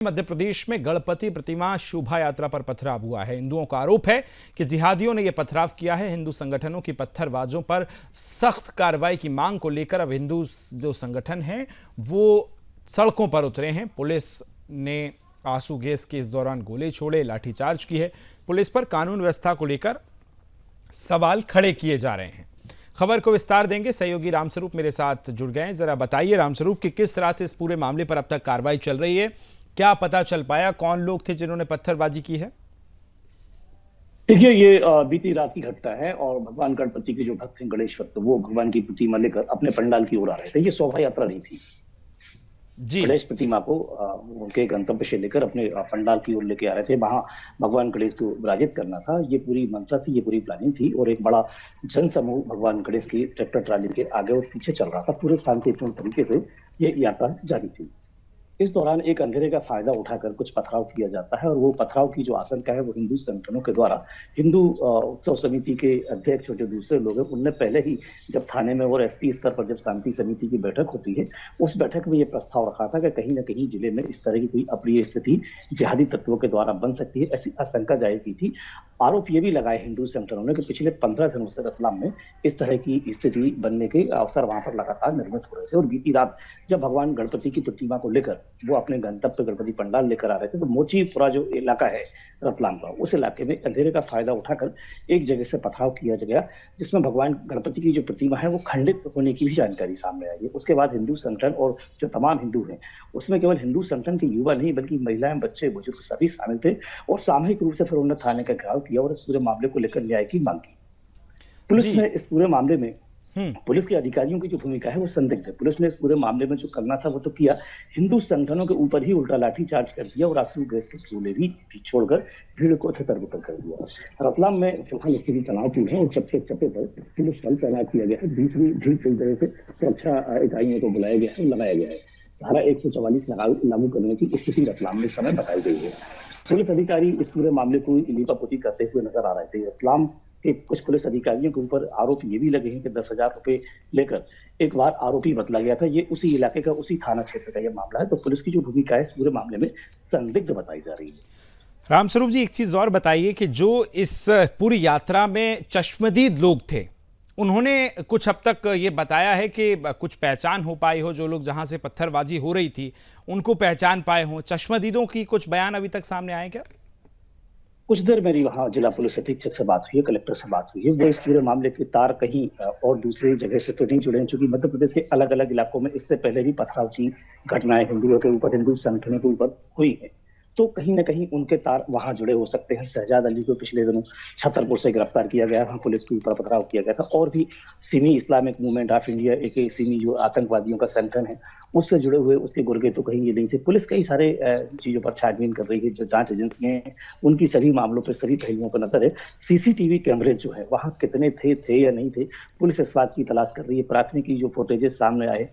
मध्य प्रदेश में गणपति प्रतिमा शोभा यात्रा पर पथराव हुआ है। हिंदुओं का आरोप है कि जिहादियों ने यह पथराव किया है। हिंदू संगठनों की पत्थरबाजों पर सख्त कार्रवाई की मांग को लेकर अब हिंदू जो संगठन हैं वो सड़कों पर उतरे हैं। पुलिस ने आंसू गैस के इस दौरान गोले छोड़े, लाठीचार्ज की है। पुलिस पर कानून व्यवस्था को लेकर सवाल खड़े किए जा रहे हैं। खबर को विस्तार देंगे, सहयोगी रामस्वरूप मेरे साथ जुड़ गए हैं। जरा बताइए रामस्वरूप कि किस तरह से इस पूरे मामले पर अब तक कार्रवाई चल रही है, क्या पता चल पाया, कौन लोग थे जिन्होंने पत्थरबाजी की है? देखिए, ये बीती रात की घटना है और भगवान गणपति के जो भक्त हैं गणेश भक्त, वो भगवान की प्रतिमा लेकर अपने पंडाल की ओर आ रहे थे। ये शोभा यात्रा नहीं थी जी। गणेश प्रतिमा को उनके गंतव्य से लेकर अपने पंडाल की ओर लेके आ रहे थे। वहां भगवान गणेश को विराजित करना था, ये पूरी मंशा थी, ये पूरी प्लानिंग थी। और एक बड़ा जन समूह भगवान गणेश की ट्रैक्टर ट्राली के आगे और पीछे चल रहा था। पूरे शांतिपूर्ण तरीके से ये यात्रा जारी थी। इस दौरान एक अंधेरे का फायदा उठाकर कुछ पथराव किया जाता है और वो पथराव की जो आशंका है वो हिंदू संगठनों के द्वारा हिंदू उत्सव समिति के अध्यक्ष और जो दूसरे लोग हैं उनने पहले ही जब थाने में और एसपी स्तर पर जब शांति समिति की बैठक होती है उस बैठक में ये प्रस्ताव रखा था कि कहीं ना कहीं जिले में इस तरह की कोई अप्रिय स्थिति जिहादी तत्वों के द्वारा बन सकती है, ऐसी आशंका जाहिर की थी। आरोप ये भी लगाए हिंदू संगठनों ने कि पिछले 15 दिनों से रतलाम में इस तरह की स्थिति बनने के अवसर वहां पर लगातार निर्मित हो रहे थे। और बीती रात जब भगवान गणपति की प्रतिमा को लेकर वो अपने गंतव्य गणपति पंडाल लेकर आ रहे थे तो मोचीपुरा जो इलाका है रतलाम का, उस इलाके में अंधेरे का फायदा उठाकर एक जगह से पथराव किया गया जिसमें भगवान गणपति की जो प्रतिमा है वो खंडित होने की भी जानकारी सामने आई है। उसके बाद हिंदू संगठन और जो तमाम हिंदू हैं उसमें केवल हिंदू संगठन के युवा नहीं बल्कि महिलाएं, बच्चे, बुजुर्ग सभी शामिल थे और सामूहिक रूप से फिर उन्होंने थाने का घेराव किया और इस पूरे मामले को लेकर न्याय की मांग की। पुलिस ने इस पूरे मामले में पुलिस के अधिकारियों की जो भूमिका है वो संदिग्ध है। पुलिस ने इस पूरे मामले में जो करना था वो तो किया, हिंदू संगठनों के ऊपर ही उल्टा लाठीचार्ज कर दिया और आंसू गैस के गोले भी छोड़कर भीड़ को तितर-बितर कर दिया। रतलाम में फिलहाल स्थिति तनावपूर्ण है और चप्पे चप्पे पर पुलिस बल तैनात किया गया है। दूसरी भीड़ पूरी तरह से सुरक्षा इकाइयों को बुलाया गया है, लगाया गया है। धारा 144 लागू करने की स्थिति रतलाम में समय बताई गई है। पुलिस अधिकारी इस पूरे मामले को लीपापोती करते हुए नजर आ रहे थे। रतलाम के कुछ पुलिस अधिकारियों के ऊपर आरोप ये भी लगे हैं कि 10,000 रुपए लेकर एक बार आरोपी बदला गया था। ये उसी इलाके का, उसी थाना क्षेत्र का ये मामला है। तो पुलिस की जो भूमिका है इस पूरे मामले में संदिग्ध बताई जा रही है। रामस्वरूप जी, एक चीज और बताइए कि जो इस पूरी यात्रा में चश्मदीद लोग थे उन्होंने कुछ अब तक ये बताया है कि कुछ पहचान हो पाई हो, जो लोग जहां से पत्थरबाजी हो रही थी उनको पहचान पाए हों? चश्मदीदों की कुछ बयान अभी तक सामने आए क्या? कुछ देर मेरी वहाँ जिला पुलिस अधीक्षक से बात हुई है, कलेक्टर से बात हुई है। वो इस पूरे मामले के तार कहीं और दूसरी जगह से तो नहीं जुड़े हैं, क्योंकि मध्य प्रदेश के अलग अलग इलाकों में इससे पहले भी पथराव की घटनाएं हिंदुओं के ऊपर, हिंदू संगठनों के ऊपर हुई है। तो कहीं ना कहीं उनके तार वहां जुड़े हो सकते हैं। शहजाद अली को पिछले दिनों छतरपुर से गिरफ्तार किया गया, वहां पुलिस के ऊपर पथराव किया गया था। और भी Simi Islamic movement of India, एक सिमी जो आतंकवादियों का संगठन है, उससे जुड़े हुए उसके गुर्गे तो कहीं ये नहीं थे। पुलिस कई सारे चीजों पर छानबीन कर रही है। जो जांच एजेंसियां हैं उनकी सभी मामलों पर, सभी पहलुओं पर नजर है। सीसीटीवी कैमरे जो है वहां कितने थे या नहीं थे, पुलिस इस बात की तलाश कर रही है। प्राथमिकी जो फुटेजेस सामने आए